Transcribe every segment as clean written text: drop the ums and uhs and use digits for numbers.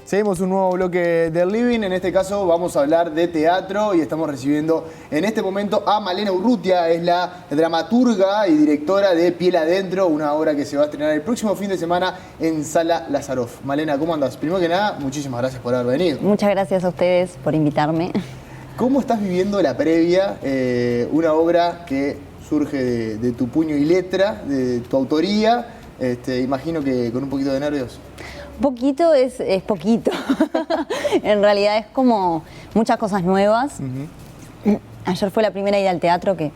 Seguimos un nuevo bloque del Living. En este caso vamos a hablar de teatro y estamos recibiendo en este momento a Malena Urrutia. Es la dramaturga y directora de Piel Adentro, una obra que se va a estrenar el próximo fin de semana en Sala Lazaroff. Malena, ¿cómo andás? Primero que nada, muchísimas gracias por haber venido. Muchas gracias a ustedes por invitarme. ¿Cómo estás viviendo la previa? Una obra que surge de tu puño y letra, de tu autoría. Imagino que con un poquito de nervios. Poquito es poquito. En realidad es como muchas cosas nuevas. Ayer fue la primera ida al teatro que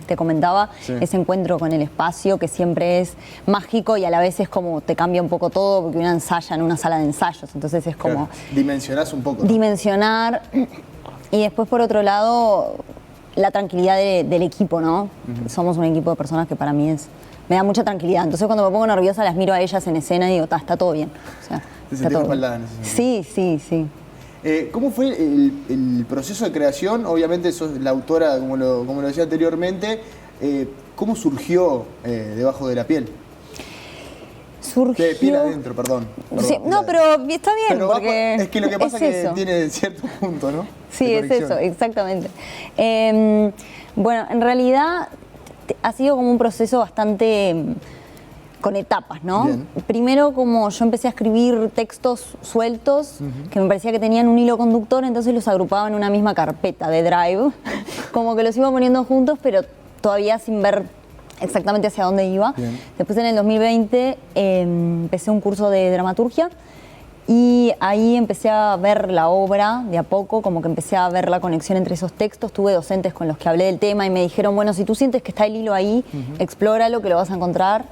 te comentaba, sí. Ese encuentro con el espacio que siempre es mágico y a la vez es como te cambia un poco todo porque uno ensaya en una sala de ensayos, entonces es como... Claro. Dimensionás un poco, ¿no? Dimensionar y después por otro lado la tranquilidad del equipo, ¿no? Somos un equipo de personas que para mí me da mucha tranquilidad. Entonces cuando me pongo nerviosa las miro a ellas en escena y digo, está todo bien. O sea, ¿te sentís respaldada en ese sentido? Sí. ¿Cómo fue el proceso de creación? Obviamente sos la autora, como lo decía anteriormente. ¿Cómo surgió Debajo de la piel? Surgió... De Piel Adentro, perdón. Sí, no, pero está bien, pero porque es que lo que pasa es que tiene cierto punto, ¿no? Sí, es eso, exactamente. Bueno, en realidad ha sido como un proceso bastante con etapas, ¿no? Bien. Primero, como yo empecé a escribir textos sueltos, que me parecía que tenían un hilo conductor, entonces los agrupaba en una misma carpeta de Drive, como que los iba poniendo juntos, pero todavía sin ver exactamente hacia dónde iba. Bien. Después en el 2020 empecé un curso de dramaturgia y ahí empecé a ver la obra de a poco, como que empecé a ver la conexión entre esos textos. Tuve docentes con los que hablé del tema y me dijeron, bueno, si tú sientes que está el hilo ahí, explóralo, que lo vas a encontrar.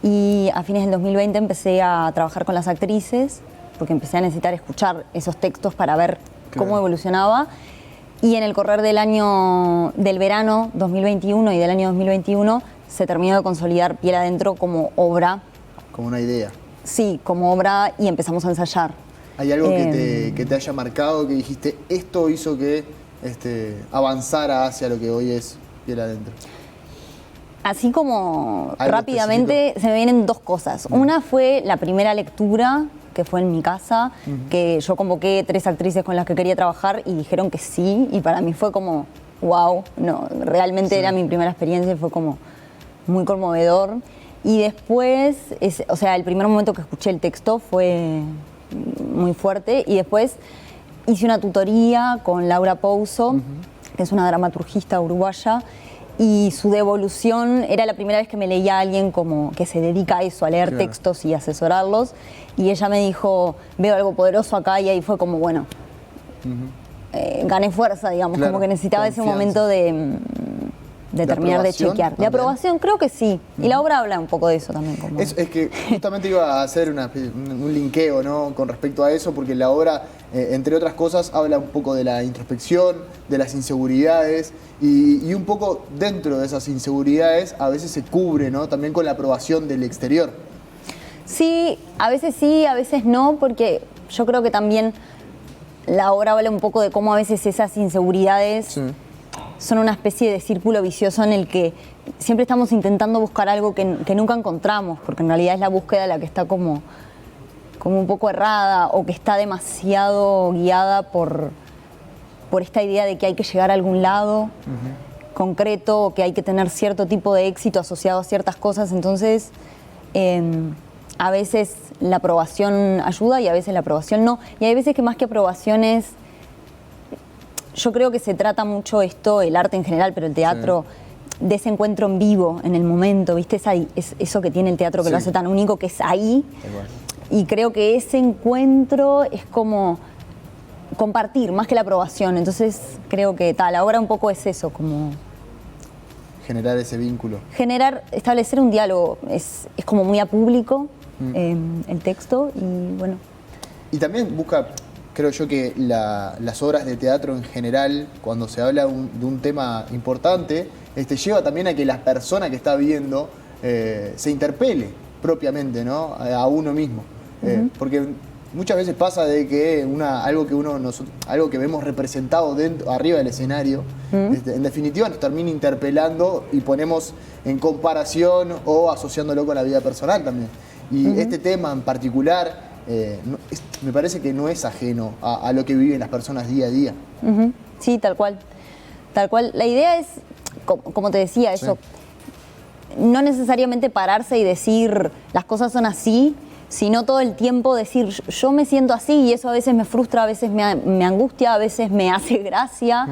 Y a fines del 2020 empecé a trabajar con las actrices, porque empecé a necesitar escuchar esos textos para ver cómo evolucionaba. Y en el correr del verano 2021 y del año 2021 se terminó de consolidar Piel Adentro como obra. Como una idea. Sí, como obra, y empezamos a ensayar. ¿Hay algo que te haya marcado, que dijiste, esto hizo que avanzara hacia lo que hoy es Piel Adentro? Así como rápidamente específico? Se me vienen dos cosas. Una fue la primera lectura, que fue en mi casa, que yo convoqué 3 actrices con las que quería trabajar y dijeron que sí, y para mí fue como, wow, no, realmente era mi primera experiencia y fue como muy conmovedor. Y después, el primer momento que escuché el texto fue muy fuerte y después hice una tutoría con Laura Pouso, que es una dramaturgista uruguaya, y su devolución era la primera vez que me leía a alguien como que se dedica a eso, a leer textos y asesorarlos, y ella me dijo, veo algo poderoso acá, y ahí fue como, bueno, gané fuerza, digamos, como que necesitaba ese momento de terminar de chequear. ¿De aprobación? Creo que sí. Y la obra habla un poco de eso también. Como... Es que justamente iba a hacer un linkeo, ¿no?, con respecto a eso, porque la obra, entre otras cosas, habla un poco de la introspección, de las inseguridades, y un poco dentro de esas inseguridades a veces se cubre, ¿no?, también con la aprobación del exterior. Sí, a veces no, porque yo creo que también la obra habla un poco de cómo a veces esas inseguridades... son una especie de círculo vicioso en el que siempre estamos intentando buscar algo que nunca encontramos, porque en realidad es la búsqueda la que está como un poco errada o que está demasiado guiada por esta idea de que hay que llegar a algún lado concreto o que hay que tener cierto tipo de éxito asociado a ciertas cosas. Entonces, a veces la aprobación ayuda y a veces la aprobación no. Y hay veces que más que aprobación yo creo que se trata mucho esto, el arte en general, pero el teatro, de ese encuentro en vivo, en el momento, ¿viste? Es eso que tiene el teatro que lo hace tan único, que es ahí. Y creo que ese encuentro es como compartir, más que la aprobación. Entonces creo que la obra un poco es eso, como... generar ese vínculo. Establecer un diálogo. Es como muy a público el texto y bueno. Y también busca... Creo yo que las obras de teatro en general, cuando se habla de un tema importante, lleva también a que la persona que está viendo se interpele propiamente, ¿no?, a uno mismo. Porque muchas veces pasa de que algo que vemos representado arriba del escenario, en definitiva nos termina interpelando y ponemos en comparación o asociándolo con la vida personal también. Y este tema en particular me parece que no es ajeno a lo que viven las personas día a día. Ujú. Sí, tal cual. Tal cual. La idea es, como te decía, eso, no necesariamente pararse y decir las cosas son así, sino todo el tiempo decir yo me siento así y eso a veces me frustra, a veces me angustia, a veces me hace gracia.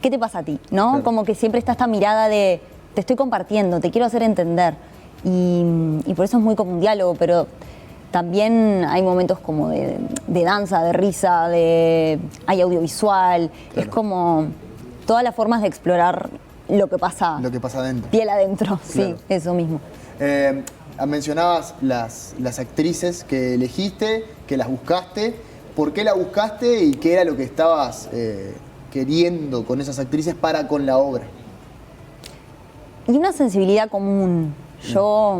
¿Qué te pasa a ti? ¿No? Claro. Como que siempre está esta mirada de te estoy compartiendo, te quiero hacer entender. Y por eso es muy como un diálogo, pero también hay momentos como de danza, de risa, hay audiovisual. Claro. Es como todas las formas de explorar lo que pasa adentro. Piel adentro, Claro. sí, eso mismo. Mencionabas las actrices que elegiste, que las buscaste. ¿Por qué las buscaste y qué era lo que estabas queriendo con esas actrices para con la obra? Y una sensibilidad común. Yo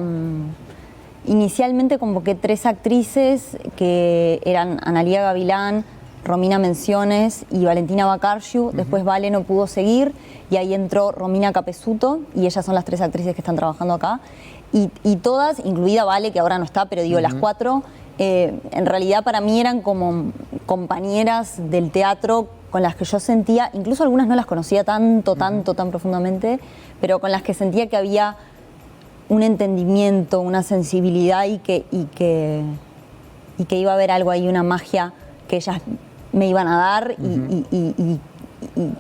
inicialmente convoqué 3 actrices que eran Analía Gavilán, Romina Menciones y Valentina Bacarciu. Después Vale no pudo seguir y ahí entró Romina Capesuto y ellas son las 3 actrices que están trabajando acá. Y todas, incluida Vale, que ahora no está, pero digo, las 4, en realidad para mí eran como compañeras del teatro con las que yo sentía, incluso algunas no las conocía tan profundamente, pero con las que sentía que había un entendimiento, una sensibilidad y que iba a haber algo ahí, una magia que ellas me iban a dar y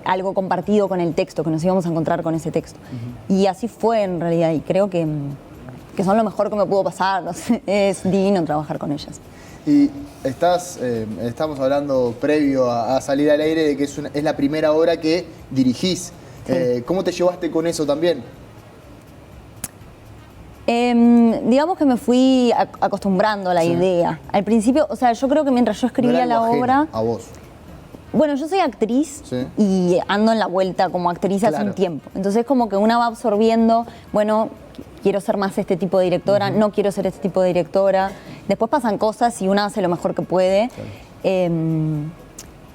algo compartido con el texto, que nos íbamos a encontrar con ese texto. Y así fue en realidad, y creo que son lo mejor que me pudo pasar. No sé, es divino trabajar con ellas. Y estamos hablando previo a salir al aire de que es la primera obra que dirigís. Sí. ¿Cómo te llevaste con eso también? Digamos que me fui acostumbrando a la idea. Al principio, o sea, yo creo que mientras yo escribía la obra... A vos. Bueno, yo soy actriz y ando en la vuelta como actriz hace un tiempo. Entonces como que una va absorbiendo, bueno, quiero ser más este tipo de directora, no quiero ser este tipo de directora. Después pasan cosas y una hace lo mejor que puede.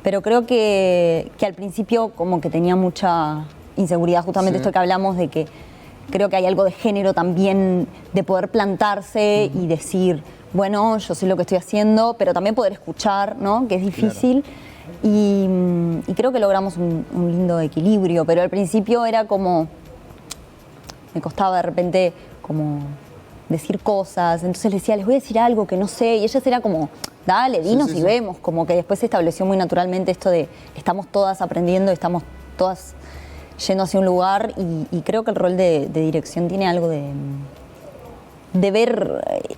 Pero creo que al principio como que tenía mucha inseguridad, justamente esto que hablamos de que creo que hay algo de género también, de poder plantarse y decir, bueno, yo sé lo que estoy haciendo, pero también poder escuchar, ¿no? Que es difícil. Claro. Y creo que logramos un lindo equilibrio, pero al principio era como, me costaba de repente como decir cosas, entonces les decía, les voy a decir algo que no sé, y ellas era como, dale, dinos y vemos, como que después se estableció muy naturalmente esto de estamos todas aprendiendo, estamos todas yendo hacia un lugar, y creo que el rol de dirección tiene algo de ver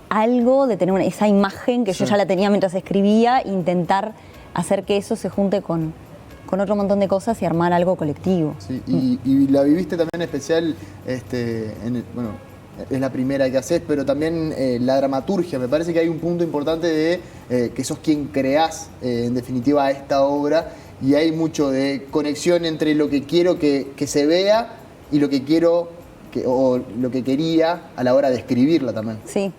algo, de tener esa imagen que yo ya la tenía mientras escribía, intentar hacer que eso se junte con otro montón de cosas y armar algo colectivo. Sí, y la viviste también especial, bueno, es la primera que haces, pero también la dramaturgia. Me parece que hay un punto importante de que sos quien creás, en definitiva, esta obra, y hay mucho de conexión entre lo que quiero que se vea y lo que quiero o lo que quería a la hora de escribirla también. Sí.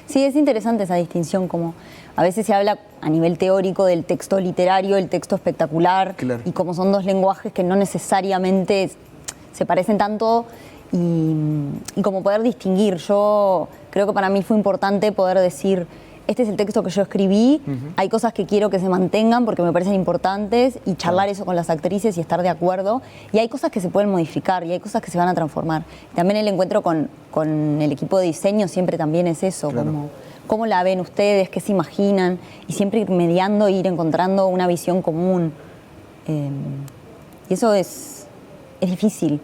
Sí, es interesante esa distinción, como a veces se habla a nivel teórico del texto literario, el texto espectacular, y como son 2 lenguajes que no necesariamente se parecen tanto, y como poder distinguir. Yo creo que para mí fue importante poder decir, este es el texto que yo escribí, hay cosas que quiero que se mantengan porque me parecen importantes, y charlar eso con las actrices y estar de acuerdo, y hay cosas que se pueden modificar y hay cosas que se van a transformar. También el encuentro con el equipo de diseño siempre también es eso, como cómo la ven ustedes, qué se imaginan, y siempre ir mediando, ir encontrando una visión común. Y eso es difícil,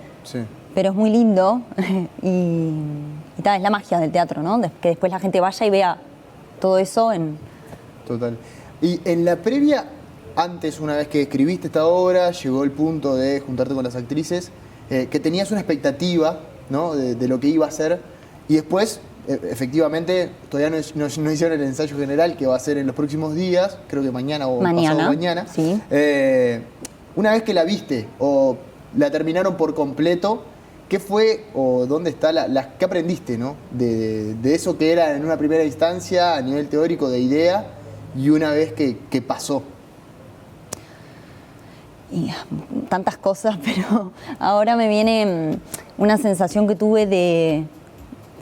pero es muy lindo, y es la magia del teatro, ¿no? Que después la gente vaya y vea todo eso en... Total. Y en la previa, antes, una vez que escribiste esta obra, llegó el punto de juntarte con las actrices, que tenías una expectativa, ¿no? de lo que iba a ser, y después, efectivamente, todavía no hicieron el ensayo general, que va a ser en los próximos días, creo que mañana o pasado mañana. Sí. Una vez que la viste o la terminaron por completo, ¿qué fue o dónde está qué aprendiste, ¿no? de eso que era en una primera instancia a nivel teórico de idea y una vez que pasó? Y tantas cosas, pero ahora me viene una sensación que tuve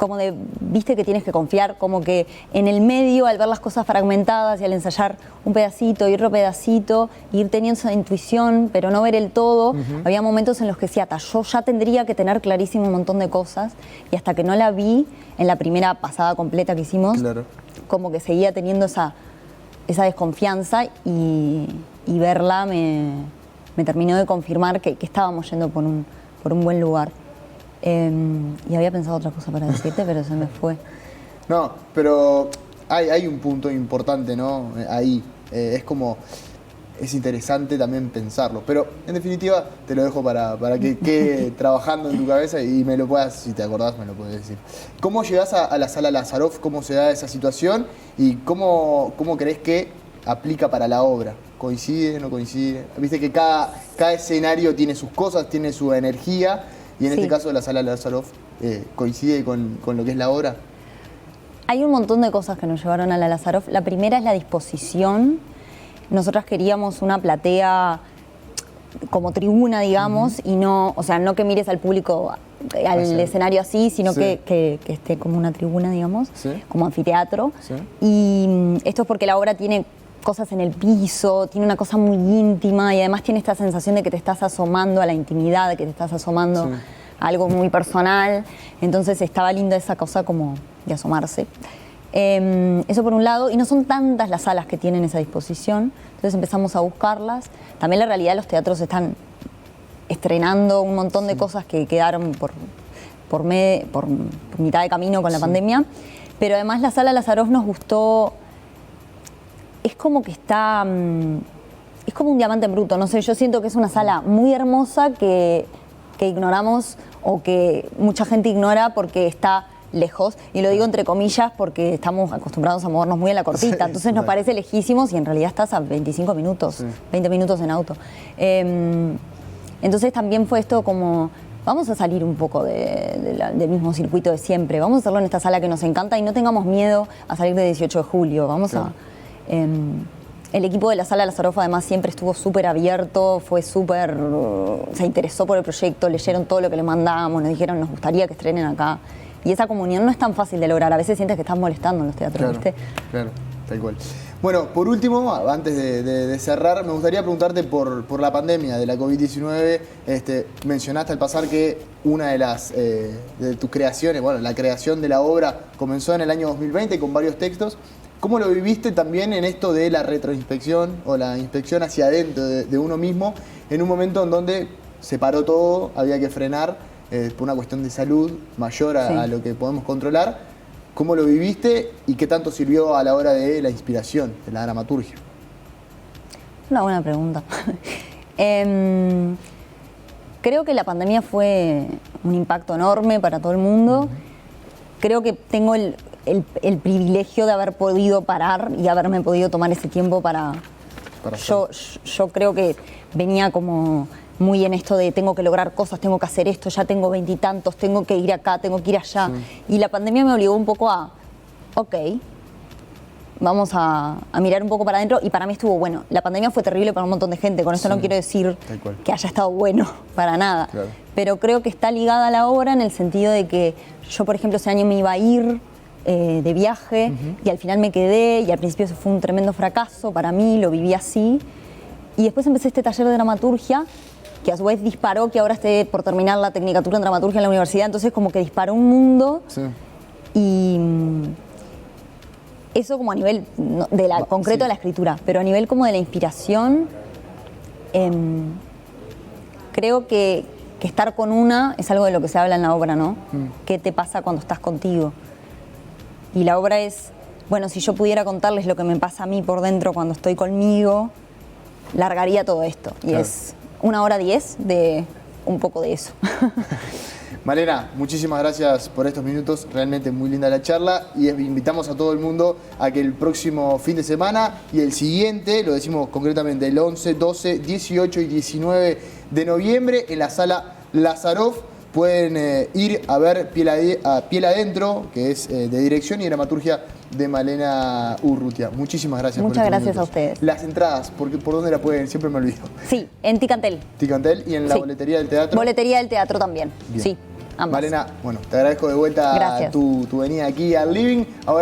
como de, viste que tienes que confiar, como que en el medio, al ver las cosas fragmentadas y al ensayar un pedacito y otro pedacito, ir teniendo esa intuición, pero no ver el todo, había momentos en los que decía, yo ya tendría que tener clarísimo un montón de cosas, y hasta que no la vi en la primera pasada completa que hicimos, Claro. como que seguía teniendo esa desconfianza, y verla me terminó de confirmar que estábamos yendo por un buen lugar. Y había pensado otra cosa para decirte, pero se me fue. No, pero hay un punto importante, ¿no? Ahí. Es interesante también pensarlo. Pero, en definitiva, te lo dejo para que quede trabajando en tu cabeza y me lo puedas, si te acordás, me lo puedes decir. ¿Cómo llegás a la Sala Lázarov? ¿Cómo se da esa situación? ¿Y cómo crees que aplica para la obra? ¿Coincide, no coincide? Viste que cada escenario tiene sus cosas, tiene su energía. Y en este caso la Sala Lázarov coincide con lo que es la obra. Hay un montón de cosas que nos llevaron a la Lázarov. La primera es la disposición. Nosotras queríamos una platea como tribuna, digamos, y no, o sea, no que mires al público, al escenario así, sino que esté como una tribuna, digamos, como anfiteatro. Sí. Y esto es porque la obra tiene cosas en el piso, tiene una cosa muy íntima y además tiene esta sensación de que te estás asomando a la intimidad, de que te estás asomando a algo muy personal. Entonces estaba linda esa cosa como de asomarse. Eso por un lado, y no son tantas las salas que tienen esa disposición, entonces empezamos a buscarlas. También la realidad, los teatros están estrenando un montón de cosas que quedaron por mitad de camino con la pandemia, pero además la Sala Lázarov nos gustó. Es como que está, es como un diamante en bruto, no sé, yo siento que es una sala muy hermosa que ignoramos o que mucha gente ignora porque está lejos, y lo digo entre comillas porque estamos acostumbrados a movernos muy a la cortita, entonces nos parece lejísimos y en realidad estás a 25 minutos, 20 minutos en auto. Entonces también fue esto como, vamos a salir un poco del mismo circuito de siempre, vamos a hacerlo en esta sala que nos encanta y no tengamos miedo a salir de 18 de julio, vamos a... El equipo de la Sala Lázarov además siempre estuvo súper abierto, se interesó por el proyecto, leyeron todo lo que le mandábamos, nos dijeron nos gustaría que estrenen acá. Y esa comunión no es tan fácil de lograr, a veces sientes que estás molestando en los teatros, ¿viste? Claro, tal cual. Bueno, por último, antes de cerrar, me gustaría preguntarte por la pandemia de la COVID-19. Mencionaste al pasar que una de tus creaciones, bueno, la creación de la obra comenzó en el año 2020 con varios textos. ¿Cómo lo viviste también en esto de la retroinspección o la inspección hacia adentro de uno mismo en un momento en donde se paró todo, había que frenar por una cuestión de salud mayor a lo que podemos controlar? ¿Cómo lo viviste y qué tanto sirvió a la hora de la inspiración, de la dramaturgia? Una buena pregunta. Creo que la pandemia fue un impacto enorme para todo el mundo. Creo que tengo el privilegio de haber podido parar y haberme podido tomar ese tiempo para yo creo que venía como muy en esto de tengo que lograr cosas, tengo que hacer esto, ya tengo 20 y tantos, tengo que ir acá, tengo que ir allá. Y la pandemia me obligó un poco a, vamos a mirar un poco para adentro, y para mí estuvo bueno. La pandemia fue terrible para un montón de gente, con esto no quiero decir que haya estado bueno, para nada. Claro. Pero creo que está ligada a la obra en el sentido de que yo, por ejemplo, ese año me iba a ir de viaje y al final me quedé, y al principio eso fue un tremendo fracaso para mí, lo viví así. Y después empecé este taller de dramaturgia, que a su vez disparó que ahora esté por terminar la tecnicatura en dramaturgia en la universidad, entonces como que disparó un mundo. Y eso como a nivel concreto de la escritura, pero a nivel como de la inspiración, creo que estar con una es algo de lo que se habla en la obra, ¿no? ¿Qué te pasa cuando estás contigo? Y la obra es, bueno, si yo pudiera contarles lo que me pasa a mí por dentro cuando estoy conmigo, largaría todo esto. Y es 1:10 de un poco de eso. Malena, muchísimas gracias por estos minutos, realmente muy linda la charla, y invitamos a todo el mundo a que el próximo fin de semana y el siguiente, lo decimos concretamente el 11, 12, 18 y 19 de noviembre en la Sala Lázarov, pueden ir a ver Piel Adentro, que es de dirección y dramaturgia de Malena Urrutia. Muchísimas gracias. Muchas gracias a ustedes. Las entradas, ¿por dónde la pueden? Siempre me olvido. Sí, en Ticantel. Ticantel, y en la boletería del teatro. Boletería del teatro también. Bien. Sí. ambas. Malena, bueno, te agradezco de vuelta Gracias. tu venida aquí al living. Ahora